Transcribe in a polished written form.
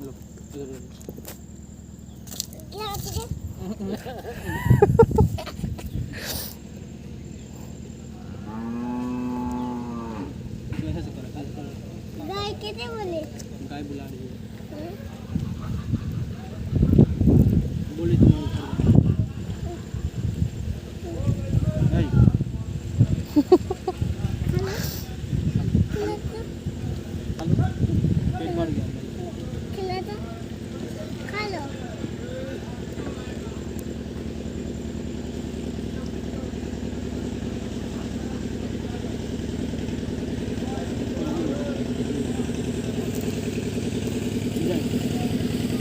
लो इधर क्या आती है? ऐसे करो गाय कैसे बोले? गाय बुला रही है।